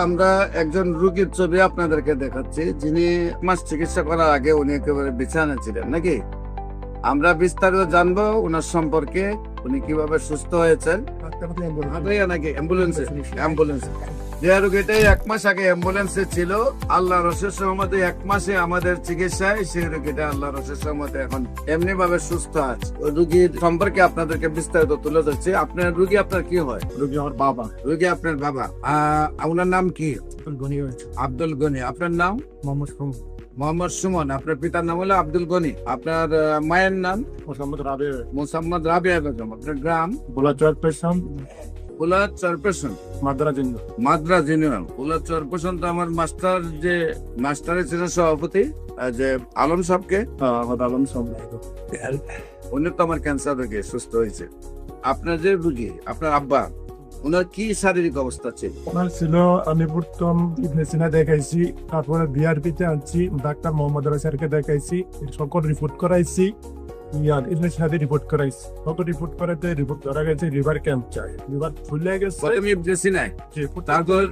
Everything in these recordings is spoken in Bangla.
আমরা একজন রোগীর ছবি আপনাদেরকে দেখাচ্ছি, যিনি মাস চিকিৎসা করার আগে উনি একেবারে বিছানা ছিলেন নাকি। আমরা বিস্তারিত জানবো ওনার সম্পর্কে, উনি কিভাবে সুস্থ হয়েছেন। নাকি অ্যাম্বুলেন্সে যে রোগীটাই 1 মাস আগে অ্যাম্বুলেন্সে ছিল, আল্লাহ রসের সহমতে 1 মাসে আমাদের চিকিৎসায় সেই রোগীটা আল্লাহ রসের সহমতে এখন এমনি ভাবে সুস্থ আছে। ওই রোগীর সম্পর্কে আপনাদেরকে বিস্তারিত তুলে ধরছি। আপনার রোগী আপনার কি হয়? রোগী আমার বাবা। রোগী আপনার বাবা। ওনার নাম কি? আব্দুল গনি। আপনার নাম? মোহাম্মদ সুমন। আপনার পিতার নাম হলো আব্দুল গনি। আপনার মায়ের নাম? মোসাম্মদ রাবিয়া বেগম। আপনার গ্রাম? বুলার চরপেশন, মাদ্রাজ ইউনিয়ন। বুলার চরপেশন তো আমার মাস্টারের ছিলেন সভাপতি যে আলম সাহেবকে। উনি তো আমার ক্যান্সার রোগে সুস্থ হয়েছে। আপনার যে রোগী, আপনার আব্বা, ওনার কি শারীরিক অবস্থা ছিল? ওনার ছিল, আমি প্রথম ইবনে সিনা দেখাইছি, তারপরে বিআরপিতে আনছি, ডাক্তার মোহাম্মদ আলী স্যারকে দেখাইছি, সকল রিপোর্ট করাইছি, ইবনে সিনাতে রিপোর্ট করাইছি। সকল রিপোর্ট করাতে রিপোর্ট ধরা গেছে লিভার ক্যান্সার, লিভার ফুলে গেছে। প্রথমে ইবনে সিনায়, তারপর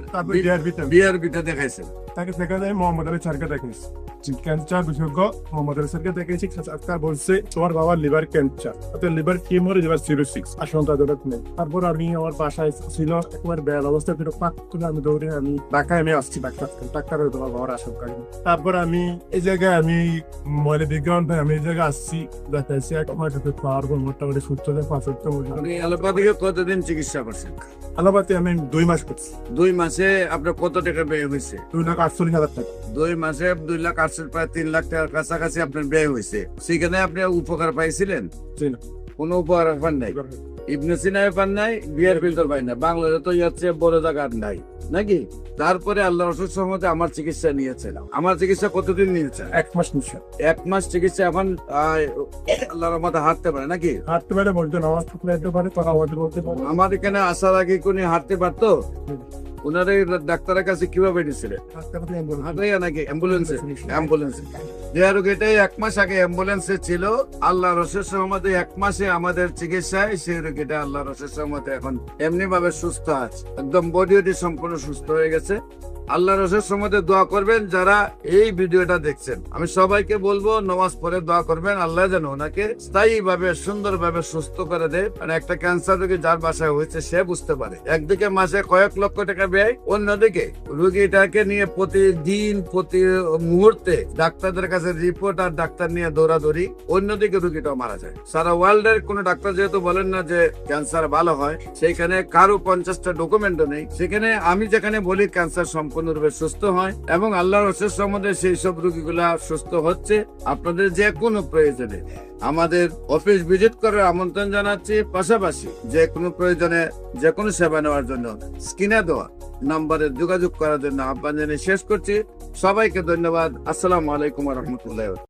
বিআরপিতে দেখাইছেন। তাকে দেখা যায় মোহাম্মদ আলী স্যারকে দেখাইছি, ক্যান্সার বিশেষজ্ঞ মোহাম্মদ আলী স্যারকে দেখাইছি। ডাক্তার বলছে তোমার বাবার লিভার ক্যান্সার, লিভার কিমোর, লিভার সিরোসিস, আশঙ্কাজনক নেই। তারপর আমি আমার বাসায় ছিল, একবার বেয়াল অবস্থা ছিল, পাক করে আমি দৌড়ে আমি ঢাকায় আমি আসছি ডাক্তারের তোমার বাবার আশঙ্কা। তারপর আমি এই জায়গায় আমি ময়লা বিজ্ঞান আমি এই জায়গায় আসছি, দেখাইছি মোটামুটি সুস্থ হয়ে 5 অ্যালোপ্যাথিকে কতদিন চিকিৎসা করছেন? আলোপাতি আমি 2 মাস করছি। 2 মাসে আপনার কত টাকা ব্যয় হয়েছে? 2,48,000 টাকা। 2 মাসে 2,80,000, প্রায় 3 লাখ টাকার কাছাকাছি আপনার ব্যয় হয়েছে। সেখানে আপনি উপকার পাইছিলেন? কোন উপকার পান নাই? ইবনে সিনায় পান নাই, বিআরপি তো পাই না, বাংলাদেশে তো যাচ্ছে বড় জায়গা নাই নাকি। তারপরে আল্লাহ রসুল সহমতে আমার চিকিৎসা নিয়েছিলাম। আমার চিকিৎসা কতদিন নিয়েছে? 1 মাস নিয়েছে। 1 মাস চিকিৎসা। এখন আল্লাহর রহমতে হাঁটতে পারে নাকি? হাঁটতে পারে, বলতে নামাজ পড়তে পারে, কথা বলতে পারে। আমার এখানে আসার আগে কোন হাঁটতে পারতো? ওনারা ডাক্তারের কাছে কিভাবে নিয়েছিলেন? নাকি অ্যাম্বুলেন্সে। যে রোগীটাই 1 মাস আগে অ্যাম্বুলেন্সে ছিল, আল্লাহ রসের সহমতে 1 মাসে আমাদের চিকিৎসায় সেই রোগীটা আল্লাহ রসের সহমতে এখন এমনি ভাবে সুস্থ আছে, একদম বডি সম্পূর্ণ সুস্থ হয়ে গেছে। আল্লাহ রসের সহমতে দোয়া করবেন যারা এই ভিডিওটা দেখছেন। আমি সবাইকে বলবো নামাজ পড়ে দোয়া করবেন, আল্লাহ যেন ওনাকে স্থায়ী ভাবে সুন্দর ভাবে সুস্থ করে দেয়। মানে একটা ক্যান্সার রোগী যার বাসায় হয়েছে সে বুঝতে পারে, একদিকে মাসে কয়েক লক্ষ টাকা ব্যয়, অন্যদিকে রোগীটাকে নিয়ে প্রতিদিন প্রতি মুহূর্তে ডাক্তারদের কাছে রিপোর্ট আর ডাক্তার নিয়ে দৌড়াদৌড়ি, অন্যদিকে রোগীটাও মারা যায়। সারা ওয়ার্ল্ডের কোন ডাক্তার যেহেতু বলেন না যে ক্যান্সার ভালো হয়, সেইখানে কারো 50টা ডকুমেন্টও নেই। সেখানে আমি যেখানে বলি ক্যান্সার সম্পূর্ণরূপে সুস্থ হয় এবং আল্লাহর রসের সম্বন্ধে সেই সব রোগীগুলা সুস্থ হচ্ছে। আপনাদের যে কোনো প্রয়োজনে আমাদের অফিস ভিজিট করার আমন্ত্রণ জানাচ্ছি। পাশাপাশি যে কোনো প্রয়োজনে যে কোনো সেবা নেওয়ার জন্য স্ক্রিনে দেওয়া নাম্বারে যোগাযোগ করার জন্য আহ্বান জানিয়ে শেষ করছি। সবাইকে ধন্যবাদ। আসসালামু আলাইকুম ওয়া রাহমাতুল্লাহি।